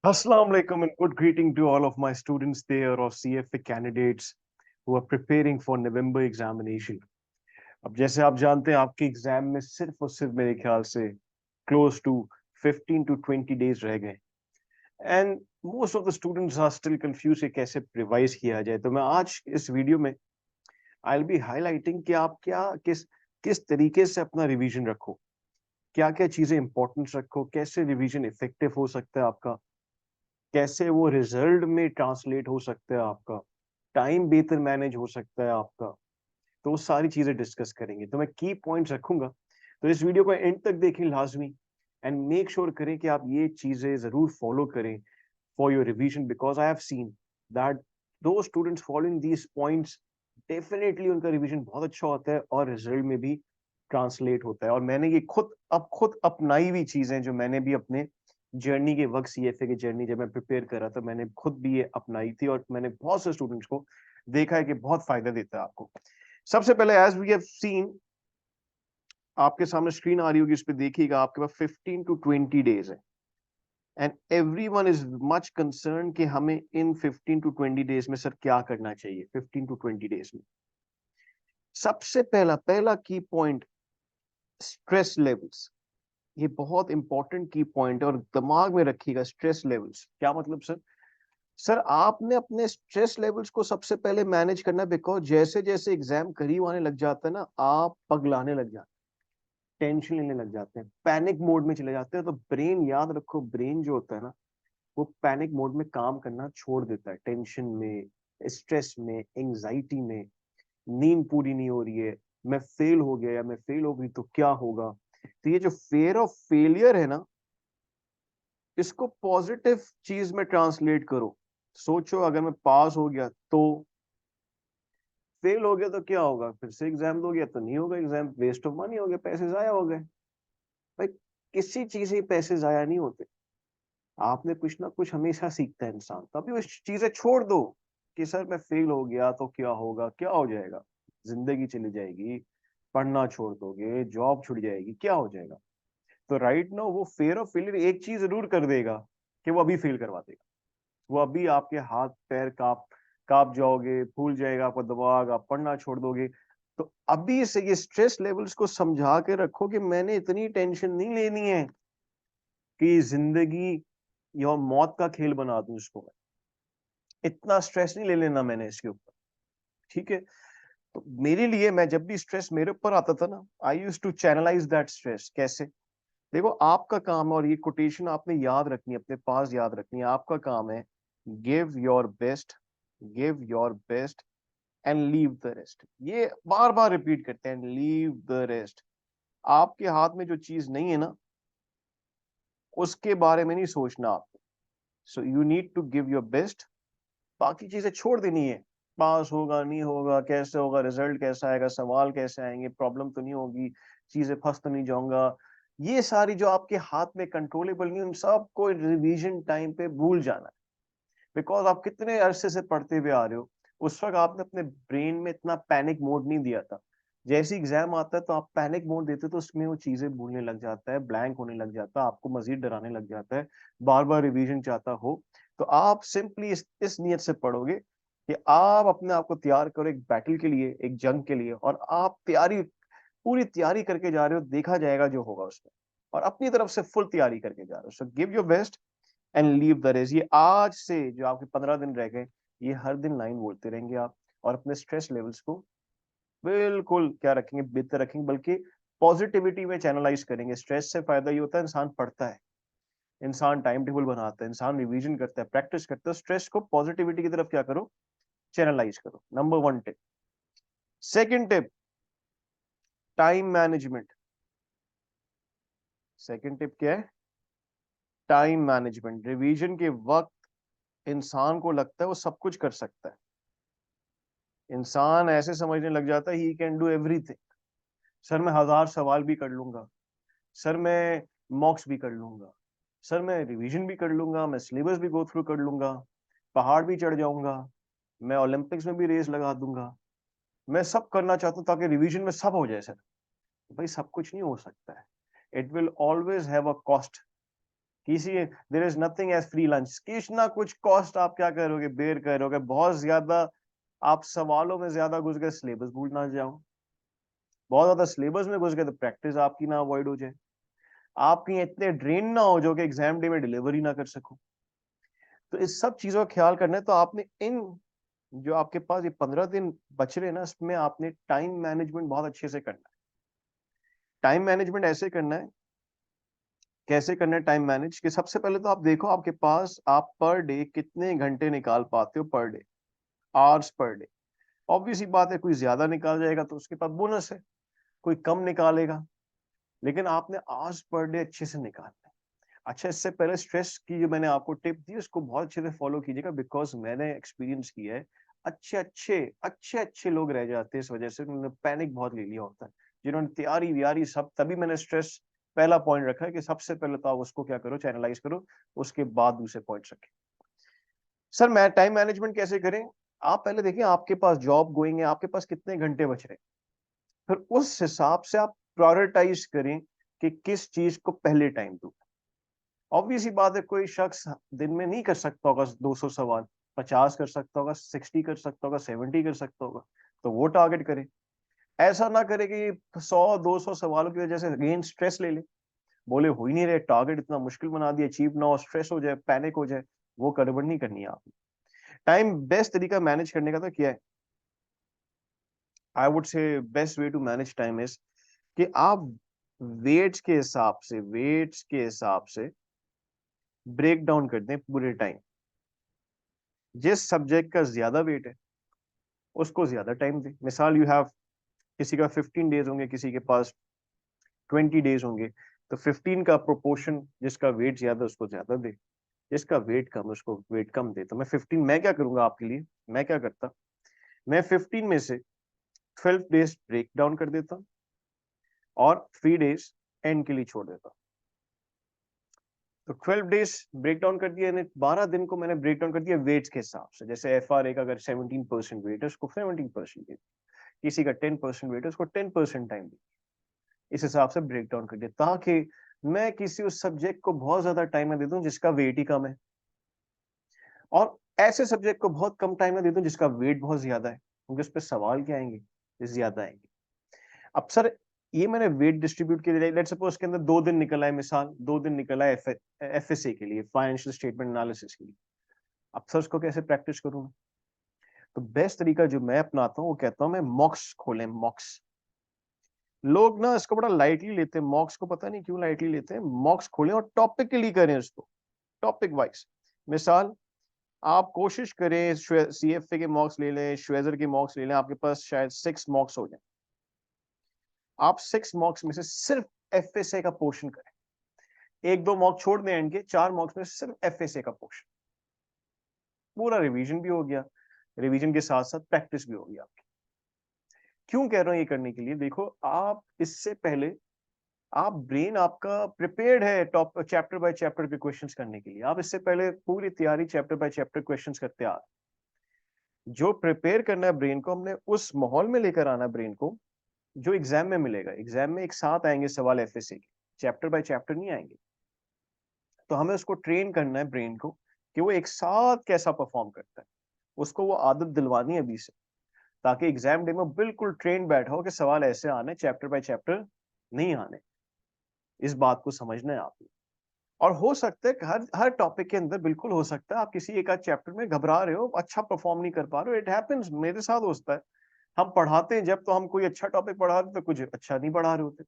Assalamu alaikum and good greeting to all of my students there or CFA candidates who are preparing for November examination. अब जैसे आप जानते हैं आपके exam में सिर्फ और सिर्फ मेरे ख्याल से close to 15 to 20 days रह गए and most of the students are still confused कि कैसे रिवाइज किया जाए। तो मैं आज इस वीडियो में I'll be highlighting कि आप किस तरीके से अपना रिवीजन रखो, क्या क्या चीजें इंपॉर्टेंस रखो, कैसे रिवीजन इफेक्टिव हो सकता है आपका, कैसे वो रिजल्ट में ट्रांसलेट हो सकता है आपका, टाइम बेहतर मैनेज हो सकता है आपका। तो वो सारी चीजें डिस्कस करेंगे। तो मैं की पॉइंट्स रखूंगा, तो इस वीडियो को एंड तक देखें लाजमी एंड मेक श्योर करें कि आप ये चीजें जरूर फॉलो करें for your revision, because I have seen that दो students following these points definitely उनका रिवीजन बहुत अच्छा होता है और रिजल्ट में भी ट्रांसलेट होता है। और मैंने ये खुद अपनाई हुई चीजें जो मैंने भी अपने जर्नी के वक्त, सीएफए की जर्नी जब मैं प्रिपेयर कर रहा था, मैंने खुद भी ये अपनाई थी और मैंने बहुत से स्टूडेंट्स को देखा है कि बहुत फायदा देता है आपको। सबसे पहले एज वी हैव सीन, आपके सामने स्क्रीन आ रही होगी, उस पर देखिएगा, आपके पास 15 टू 20 डेज है and everyone is much concern कि हमें इन 15 टू 20 डेज में सर क्या करना चाहिए। 15 टू 20 डेज में सबसे पहला की पॉइंट, स्ट्रेस लेवल्स। ये बहुत इंपॉर्टेंट की पॉइंट है और दिमाग में रखिएगा। स्ट्रेस लेवल्स क्या मतलब सर? सर आपने अपने स्ट्रेस लेवल्स को सबसे पहले मैनेज करना है, बिकॉज जैसे जैसे एग्जाम करीब आने लग जाता है ना, आप पगलाने लग जाते हैं, टेंशन लेने लग जाते हैं, पैनिक मोड में चले जाते हैं। तो ब्रेन, याद रखो, ब्रेन जो होता है ना, वो पैनिक मोड में काम करना छोड़ देता है। टेंशन में, स्ट्रेस में, एंजाइटी में, नींद पूरी नहीं हो रही है, मैं फेल हो गया या मैं फेल हो गई तो क्या होगा। तो ये जो फेयर ऑफ फेलियर है ना, इसको पॉजिटिव चीज में ट्रांसलेट करो। सोचो अगर मैं पास हो गया तो, फेल हो गया तो क्या होगा, फिर से एग्जाम दोगे तो नहीं होगा, एग्जाम वेस्ट ऑफ मनी हो गया, पैसे जाया हो गए। भाई किसी चीज से पैसे जाया नहीं होते, आपने कुछ ना कुछ हमेशा सीखता है इंसान। तो अभी वो चीजें छोड़ दो कि सर मैं फेल हो गया तो क्या होगा, क्या हो जाएगा, जिंदगी चली जाएगी, पढ़ना छोड़ दोगे, जॉब छूट जाएगी, क्या हो जाएगा। तो राइट नाउ वो फेयर ऑफ फेलियर एक चीज जरूर कर देगा कि वो अभी फेल करवा देगा। वो अभी आपके हाथ पैर काप काप जाओगे, फूल जाएगा आपका दिमाग, आप पढ़ना छोड़ दोगे। तो अभी से ये स्ट्रेस लेवल्स को समझा के रखो कि मैंने इतनी टेंशन नहीं लेनी है कि जिंदगी या मौत का खेल बना दूं इसको। मैं इतना स्ट्रेस नहीं ले लेना मैंने इसके ऊपर, ठीक है। तो मेरे लिए, मैं जब भी स्ट्रेस मेरे ऊपर आता था ना, I used to channelize that stress. कैसे? देखो, आपका काम है, और ये कोटेशन आपने याद रखनी है, अपने पास याद रखनी है, आपका काम है give your best, give your best and leave the rest. ये बार बार रिपीट करते हैं, लीव द रेस्ट। आपके हाथ में जो चीज नहीं है ना, उसके बारे में नहीं सोचना आपको। So you need to give your best, बाकी चीजें छोड़ देनी है। पास होगा नहीं होगा, कैसे होगा, रिजल्ट कैसा आएगा, सवाल कैसे आएंगे, प्रॉब्लम तो नहीं होगी, चीजें फंस तो नहीं जाऊंगा, ये सारी जो आपके हाथ में कंट्रोलेबल नहीं, उन सबको रिवीजन टाइम पे भूल जाना है। बिकॉज आप कितने अरसे से पढ़ते हुए आ रहे हो, उस वक्त आपने अपने ब्रेन में इतना पैनिक मोड नहीं दिया था। जैसे एग्जाम आता है तो आप पैनिक मोड देते हो, तो उसमें वो चीजें भूलने लग जाता है, ब्लैंक होने लग जाता है, आपको मजीद डराने लग जाता है, बार बार रिवीजन चाहता हो। तो आप सिंपली इस नियत से पढ़ोगे कि आप अपने आप को तैयार करो एक बैटल के लिए, एक जंग के लिए, और आप तैयारी, पूरी तैयारी करके जा रहे हो, देखा जाएगा जो होगा उसमें, और अपनी तरफ से फुल तैयारी करके जा रहे हो। So give your best and leave the rest. ये आज से जो आपके 15 दिन रह गए, ये हर दिन लाइन बोलते रहेंगे आप, और अपने स्ट्रेस लेवल्स को बिल्कुल क्या रखेंगे, बेहतर रखेंगे, बल्कि पॉजिटिविटी में चैनलाइज करेंगे। स्ट्रेस से फायदा ये होता है, इंसान पढ़ता है, इंसान टाइम टेबल बनाता है, इंसान रिवीजन करता है, प्रैक्टिस करता है। स्ट्रेस को पॉजिटिविटी की तरफ क्या करो, चैनलाइज करो। Number one tip. Second tip, time management. Second tip क्या है? Time management. रिवीजन के वक्त इंसान को लगता है वो सब कुछ कर सकता है, इंसान ऐसे समझने लग जाता है he can do everything. Sir मैं 1000 सवाल भी कर लूंगा, सर मैं मॉक्स भी कर लूंगा, सर मैं रिवीजन भी कर लूंगा, मैं सिलेबस भी गो थ्रू कर लूंगा, पहाड़ भी चढ़ जाऊंगा, मैं ओलंपिक्स में भी रेस लगा दूंगा, मैं सब करना चाहता हूँ ताकि रिवीजन में सब हो जाए। सर भाई सब कुछ नहीं हो सकता है, it will always have a cost. किसी there is nothing as free lunch, कुछ ना कुछ कॉस्ट आप क्या करोगे, बेयर करोगे। बहुत ज्यादा आप सवालों में ज्यादा घुस गए, सिलेबस भूल ना जाओ। बहुत ज्यादा सिलेबस में घुस गए तो प्रैक्टिस आपकी ना अवॉइड हो जाए। आप कहीं इतने ड्रेन ना हो जो कि एग्जाम डे में डिलीवरी ना कर सको। तो इस सब चीजों का ख्याल करना है। तो आपने इन जो आपके पास ये 15 दिन बच रहे हैं ना, इसमें आपने टाइम मैनेजमेंट बहुत अच्छे से करना है। टाइम मैनेजमेंट ऐसे करना है, कैसे करना है टाइम मैनेज, कि सबसे पहले तो आप देखो आपके पास आप पर डे कितने घंटे निकाल पाते हो per day, hours per day. Obvious ही बात है, कोई ज्यादा निकाल जाएगा तो उसके पास बोनस है, कोई कम निकालेगा, लेकिन आपने आवर्स पर डे अच्छे से निकालना है। अच्छा, इससे पहले स्ट्रेस की जो मैंने आपको टिप दी उसको बहुत अच्छे से फॉलो कीजिएगा, बिकॉज मैंने एक्सपीरियंस किया है। अच्छे अच्छे लोग रह जाते हैं इस वजह से, उन्होंने पैनिक बहुत ले लिया होता है। जिन्होंने तैयारी व्यारी सब, तभी मैंने स्ट्रेस पहला पॉइंट रखा है कि सबसे पहले तो आप उसको क्या करो, चैनलाइज करो, उसके बाद दूसरे पॉइंट्स रखें। सर मैं टाइम मैनेजमेंट कैसे करें? आप पहले देखिए आपके पास जॉब गोइंग है, आपके पास कितने घंटे बच रहे हैं, फिर उस हिसाब से आप प्रायोरिटाइज करें कि किस चीज को पहले टाइम दूं। ऑब्वियस ही बात है, कोई शख्स दिन में नहीं कर सकता होगा 200 सवाल, 50 कर सकता होगा, 60 कर सकता होगा, 70 कर सकता होगा, तो वो टारगेट करे। ऐसा ना करे कि 100-200 सवालों की वजह से अगेन स्ट्रेस ले ले, बोले हो ही नहीं रहे, टारगेट इतना मुश्किल बना दिया, अचीव ना हो, स्ट्रेस हो जाए, पैनिक हो जाए। वो गड़बड़ नहीं करनी है आपने। टाइम बेस्ट तरीका मैनेज करने का तो क्या है? I would say best way to manage time is कि आप वेट्स के हिसाब से ब्रेक डाउन कर दें पूरे टाइम। जिस सब्जेक्ट का ज्यादा वेट है उसको ज्यादा टाइम दें। मिसाल यू हैव, किसी का 15 डेज होंगे, किसी के पास 20 डेज होंगे, तो 15 का प्रोपोर्शन जिसका वेट ज्यादा है उसको ज्यादा दे, जिसका वेट कम है उसको वेट कम दे। तो मैं क्या करूंगा आपके लिए, मैं क्या करता, मैं 15 में से 12 डेज ब्रेक डाउन कर देता और 3 डेज एंड के लिए छोड़ देता। तो 12 डेज ब्रेक डाउन कर दिया, यानी 12 दिन को मैंने ब्रेक डाउन कर दिया वेट्स के हिसाब से। जैसे एफआरए का अगर 17% वेट है उसको 17%, किसी का 10% वेट है उसको 10% टाइम दी, इस हिसाब से ब्रेक डाउन कर दिया, ताकि मैं किसी उस सब्जेक्ट को बहुत ज्यादा टाइम ना दे दूं जिसका वेट ही कम है, और ऐसे सब्जेक्ट को बहुत कम टाइम ना दे दूं जिसका वेट बहुत ज्यादा है, क्योंकि उस पर सवाल क्या आएंगे, ज्यादा आएंगे। अब सर ये मैंने वेट डिस्ट्रीब्यूट के लिए, लेट्स सपोज के अंदर 2 दिन निकला है, मिसाल 2 दिन निकला है एफएसए के लिए, फाइनेंशियल स्टेटमेंट एनालिसिस के लिए। अब सर उसको कैसे प्रैक्टिस करूं? तो बेस्ट तरीका जो मैं अपनाता हूँ वो कहता हूँ मैं मॉक्स खोलें, मॉक्स। लोग ना इसको बड़ा लाइटली लेते हैं मॉक्स को, पता नहीं क्यों लाइटली लेते हैं। मॉक्स खोलें और टॉपिकली करें उसको, टॉपिक वाइज। मिसाल आप कोशिश करें सीएफए के मॉक्स ले लें, श्वेजर के मॉक्स ले लें, आपके पास शायद 6 मॉक्स हो जाए। आप 6 मॉक्स में से सिर्फ एफएसए का पोर्शन करें, 1-2 मॉक छोड़ दें एंड के, 4 मॉक्स में सिर्फ एफएसए का पोर्शन। पूरा रिवीजन भी हो गया, रिवीजन के साथ साथ प्रैक्टिस भी हो गई आपकी। क्यों कह रहा हूं ये करने के लिए? देखो आप इससे पहले, आप ब्रेन आपका प्रिपेयर्ड है टॉप चैप्टर बाय चैप्टर के क्वेश्चंस करने के लिए। आप इससे पहले पूरी तैयारी चैप्टर बाय चैप्टर क्वेश्चंस करते आ, जो प्रिपेयर करना है ब्रेन को, हमने उस माहौल में लेकर आना ब्रेन को जो एग्जाम में मिलेगा। एग्जाम में एक साथ आएंगे सवाल एफएसए के, चैप्टर बाय चैप्टर नहीं आएंगे। तो हमें उसको ट्रेन करना है ब्रेन को कि वो एक साथ कैसा परफॉर्म करता है, उसको वो आदत दिलवानी है अभी से, ताकि एग्जाम डे में बिल्कुल ट्रेन बैठा हो कि सवाल ऐसे आने, चैप्टर बाय चैप्टर नहीं आने। इस बात को समझना है आपने। और हो सकता है कि हर हर टॉपिक के अंदर बिल्कुल हो सकता है आप किसी एक आध चैप्टर में घबरा रहे हो, अच्छा परफॉर्म नहीं कर पा रहे हो, इट हैपेंस, मेरे साथ होता है। हम पढ़ाते हैं जब, तो हम कोई अच्छा टॉपिक पढ़ा रहे तो कुछ अच्छा नहीं पढ़ा रहे होते।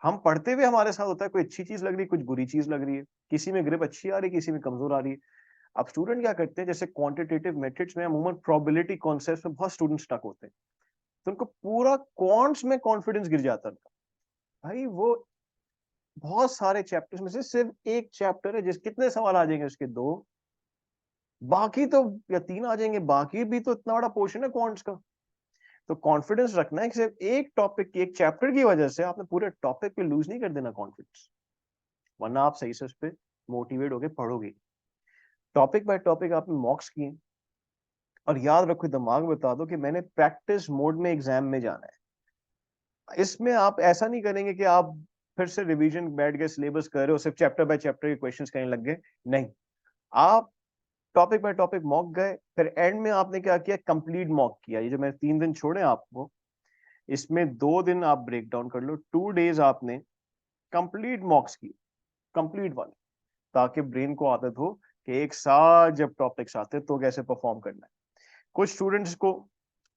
हम पढ़ते हुए हमारे साथ होता है कोई अच्छी चीज लग रही है, कुछ बुरी चीज लग रही है, किसी में ग्रिप अच्छी आ रही है, किसी में कमजोर आ रही है। अब स्टूडेंट क्या करते हैं, जैसे क्वांटिटेटिव मेथड्स में अमूमन प्रोबेबिलिटी कॉन्सेप्ट्स में बहुत स्टूडेंट स्टक होते हैं, तो उनको पूरा क्वांट्स में कॉन्फिडेंस गिर जाता है। भाई वो बहुत सारे चैप्टर्स में से सिर्फ एक चैप्टर है जिस कितने सवाल आ जाएंगे उसके, 2, बाकी तो या 3 आ जाएंगे, बाकी भी तो इतना बड़ा पोर्शन है क्वांट्स का। तो कॉन्फिडेंस रखना है कि सिर्फ एक टॉपिक की, एक चैप्टर की वजह से आपने पूरे टॉपिक पे लूज नहीं कर देना कॉन्फिडेंस, वरना आप सही से उस पर मोटिवेट होकर पढ़ोगे। टॉपिक बाय टॉपिक आपने मॉक्स किए, और याद रखो, दिमाग में बता दो कि मैंने प्रैक्टिस मोड में एग्जाम में जाना है। इसमें आप ऐसा नहीं करेंगे कि आप फिर से रिवीजन बैठ गए, सिलेबस कर रहे हो, सिर्फ चैप्टर बाय चैप्टर के क्वेश्चंस कहने लग गए, नहीं। आप टॉपिक बाय टॉपिक मॉक गए, फिर एंड में आपने क्या किया, कंप्लीट मॉक किया। ये जो मैंने 3 दिन छोड़े आपको, इसमें 2 दिन आप ब्रेक डाउन कर लो, 2 डेज आपने कंप्लीट मॉक्स की, कंप्लीट वाले, ताकि ब्रेन को आदत हो कि एक साथ जब टॉपिक्स आते हैं तो कैसे परफॉर्म करना है। कुछ स्टूडेंट्स को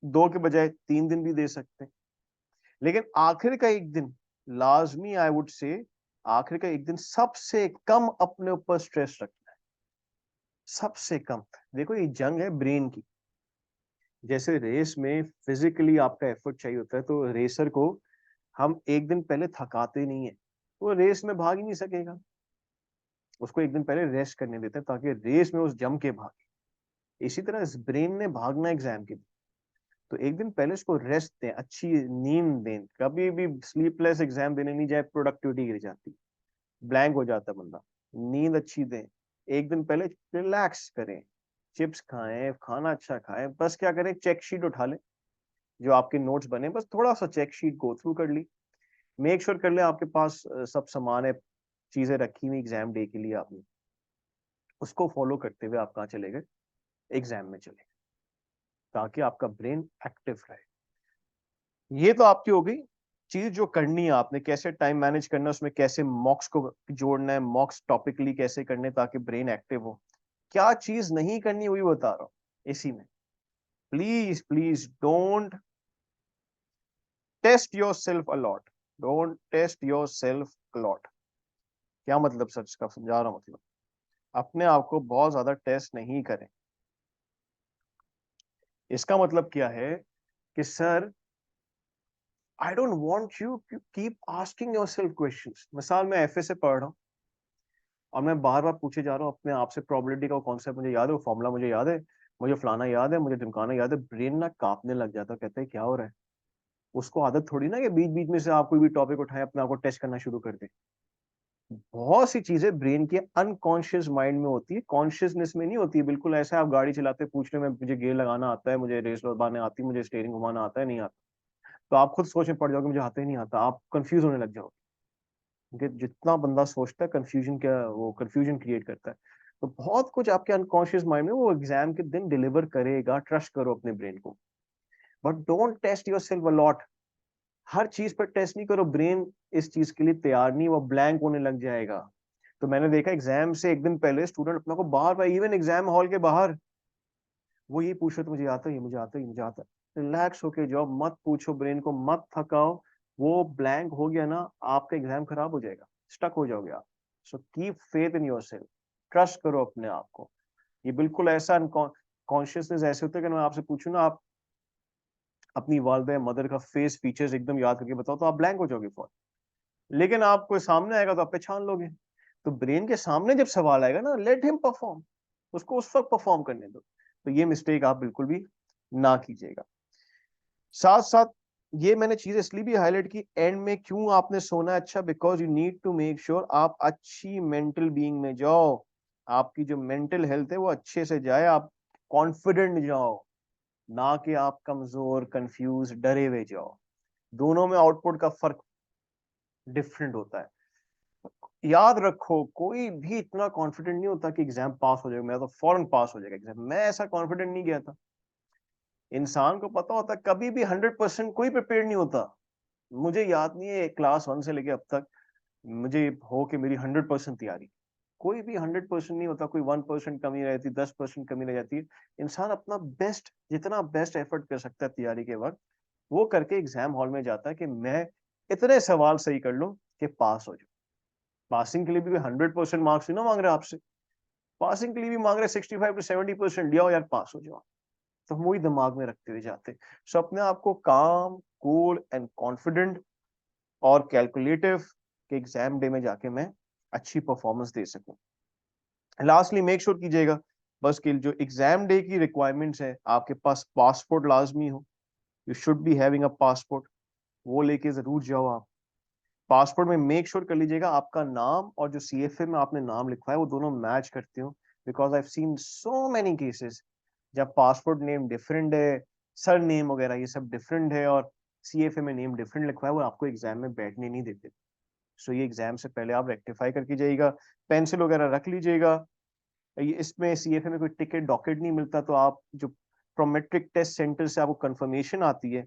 2 के बजाय 3 दिन भी दे सकते हैं, लेकिन आखिर का एक दिन लाजमी, आई वुड से आखिर का एक दिन सबसे कम अपने ऊपर स्ट्रेस रखना है, सबसे कम। देखो ये जंग है ब्रेन की। जैसे रेस में फिजिकली आपका एफर्ट चाहिए होता है, तो रेसर को हम एक दिन पहले थकाते नहीं है, वो रेस में भाग ही नहीं सकेगा। उसको एक दिन पहले रेस्ट करने देते हैं ताकि रेस में उस जम के भागे। इसी तरह इस ब्रेन ने भागना एग्जाम के दिन, तो एक दिन पहले उसको रेस्ट दें, अच्छी नींद दें। कभी भी स्लीपलेस एग्जाम देने नहीं जाए, प्रोडक्टिविटी गिर जाती, ब्लैंक हो जाता है बंदा। नींद अच्छी दें, एक दिन पहले रिलैक्स करें, चिप्स खाएं, खाना अच्छा खाएं, बस क्या करें, चेक शीट उठा लें, जो आपके नोट्स बने बस थोड़ा सा चेक शीट गो थ्रू कर ली। मेक श्योर कर ले आपके पास सब सामान है, चीजें रखी हुई एग्जाम डे के लिए आपने, उसको फॉलो करते हुए आप कहाँ चले गए, एग्जाम में चले गए, ताकि आपका ब्रेन एक्टिव रहे। ये तो आपकी हो गई चीज जो करनी है आपने, कैसे टाइम मैनेज करना है, उसमें कैसे मॉक्स को जोड़ना है, मॉक्स टॉपिकली कैसे करने ताकि ब्रेन एक्टिव हो। क्या चीज नहीं करनी वही बता रहा हूं इसी में। Please please don't test yourself a lot, don't test yourself a lot. क्या मतलब सर इसका, समझा रहा हूं, मतलब अपने आप को बहुत ज्यादा टेस्ट नहीं करें। इसका मतलब क्या है कि sir I don't want you to keep asking yourself questions. मिसाल मैं एफए से पढ़ रहा हूँ और मैं बार बार पूछे जा रहा हूँ अपने आप से, प्रोबेबिलिटी का कॉन्सेप्ट मुझे याद है, वो फॉर्मूला मुझे याद है, मुझे फलाना याद है, मुझे ढिमकाना याद है, ब्रेन ना कांपने लग जाता है, कहते हैं क्या हो रहा है। उसको आदत थोड़ी ना कि बीच बीच में से आप कोई भी टॉपिक उठाए अपने आप को टेस्ट करना शुरू कर दे। बहुत सी चीजें ब्रेन के अनकॉन्शियस माइंड में होती है, कॉन्शियसनेस में नहीं होती है। बिल्कुल ऐसा आप गाड़ी चलाते पूछ रहे, मैं मुझे गियर लगाना आता है, मुझे रेस लगाने आती है, मुझे स्टीयरिंग घुमाना आता है, नहीं आता, तो आप खुद सोच में पड़ जाओगे मुझे आता ही नहीं आता, आप कंफ्यूज होने लग जाओगे। क्योंकि जितना बंदा सोचता है कंफ्यूजन, क्या वो कंफ्यूजन क्रिएट करता है। तो बहुत कुछ आपके अनकॉन्शियस माइंड में वो एग्जाम के दिन डिलीवर करेगा, ट्रस्ट करो अपने ब्रेन को। But don't test yourself a lot. हर चीज पर टेस्ट नहीं करो, ब्रेन इस चीज के लिए तैयार नहीं, वो ब्लैंक होने लग जाएगा। तो मैंने देखा एग्जाम से एक दिन पहले स्टूडेंट अपना को बार बार, इवन एग्जाम हॉल के बाहर, वो ये पूछ रहे थे मुझे आता है, मुझे आता है, मुझे आता है। रिलैक्स होके जाओ, मत पूछो, ब्रेन को मत थकाओ। वो ब्लैंक हो गया ना, आपका एग्जाम खराब हो जाएगा, स्टक हो जाओगे आप। So keep faith in yourself, trust करो अपने आप को। ये बिल्कुल ऐसा कॉन्शियसनेस ऐसे होता है कि मैं आपसे पूछूं ना, आप अपनी वालदा या मदर का फेस फीचर्स एकदम याद करके बताओ तो आप ब्लैंक हो जाओगे फौरन। लेकिन आपको सामने आएगा तो आप पहचान लोगे। तो ब्रेन के सामने जब सवाल आएगा ना, लेट हिम परफॉर्म, उसको उस वक्त परफॉर्म करने दो। तो ये मिस्टेक आप बिल्कुल भी ना कीजिएगा। साथ साथ ये मैंने चीज इसलिए भी हाईलाइट की एंड में, क्यों आपने सोना है अच्छा, because you need to make sure आप अच्छी मेंटल बीइंग में जाओ, आपकी जो मेंटल हेल्थ है वो अच्छे से जाए, आप कॉन्फिडेंट जाओ, ना कि आप कमजोर, कंफ्यूज, डरे हुए जाओ। दोनों में आउटपुट का फर्क डिफरेंट होता है। याद रखो, कोई भी इतना कॉन्फिडेंट नहीं होता कि एग्जाम पास हो जाएगा, मेरा तो फौरन पास हो जाएगा एग्जाम। मैं ऐसा कॉन्फिडेंट नहीं गया था। इंसान को पता होता कभी भी 100% कोई प्रिपेयर नहीं होता। मुझे याद नहीं है क्लास 1 से लेके अब तक मुझे हो कि मेरी 100% तैयारी। कोई भी 100% नहीं होता, कोई 1% कमी रह जाती, 10% कमी रह जाती है। इंसान अपना बेस्ट, जितना बेस्ट एफर्ट कर सकता है तैयारी के वक्त, वो करके एग्जाम हॉल में जाता है कि मैं इतने सवाल सही कर लूं कि पास हो जाऊं। पासिंग के लिए भी 100% मार्क्स नहीं ना मांग रहे आपसे, पासिंग के लिए भी मांग रहे 65 to 70% लिया यार, पास हो जाओ। तो हम वही दिमाग में रखते हुए जाते। सो अपने आप को काम, कूल एंड कॉन्फिडेंट और कैलकुलेटिव के एग्जाम डे में जाके मैं अच्छी परफॉर्मेंस दे सकूं। लास्टली मेक श्योर कीजिएगा बस कि जो एग्जाम डे की रिक्वायरमेंट्स है, आपके पास पासपोर्ट लाजमी हो, you should be having a passport, वो लेके जरूर जाओ आप। पासपोर्ट में मेक श्योर कर लीजिएगा आपका नाम और जो सीएफए में आपने नाम लिखवा है वो दोनों मैच करते हो, because I have scene so many cases जब पासपोर्ट नेम डिफरेंट है, सर नेम वगैरह ये सब डिफरेंट है, और सीएफए में नेम डिफरेंट लिखवा है, वो आपको एग्जाम में बैठने नहीं देते। सो ये एग्जाम से पहले आप रेक्टिफाई करके जाइएगा, पेंसिल वगैरह रख लीजिएगा। इसमें सीएफए में कोई टिकट डॉकेट नहीं मिलता, तो आप जो प्रोमेट्रिक टेस्ट सेंटर से आपको कंफर्मेशन आती है,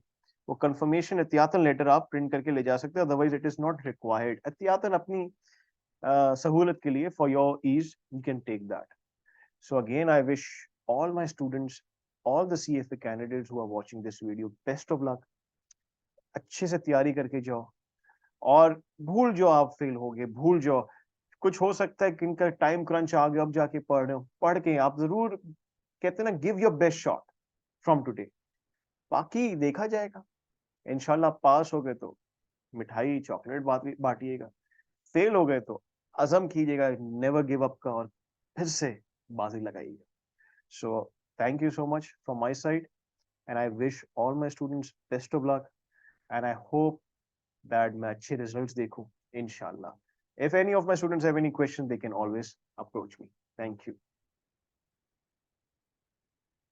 वो कंफर्मेशन एहतियातन लेटर आप प्रिंट करके ले जा सकते हैं, otherwise it is not required. एहतियातन अपनी सहूलत के लिए, for your ease, you can take that. So again I wish all my students, all the CFA candidates who are watching this video, best of luck। अच्छे से तैयारी करके जाओ, और भूल जाओ आप फेल हो गए, भूल जाओ। कुछ हो सकता है कि इनका टाइम क्रंच आ गया, अब जाके पढ़ रहे हो, पढ़ के आप जरूर, कहते हैं ना, give your best shot from today, बाकी देखा जाएगा। इंशाल्लाह पास हो गए तो मिठाई चॉकलेट बांटिएगा, फेल हो गए तो अज़म कीजिएगा नेवर गिव अप का, और फिर से बाजी लगाइएगा। So thank you so much from my side, and I wish all my students best of luck, and I hope that मैं अच्छे रिजल्ट्स देखूं इंशाल्लाह। If any of my students have any questions, they can always approach me. Thank you.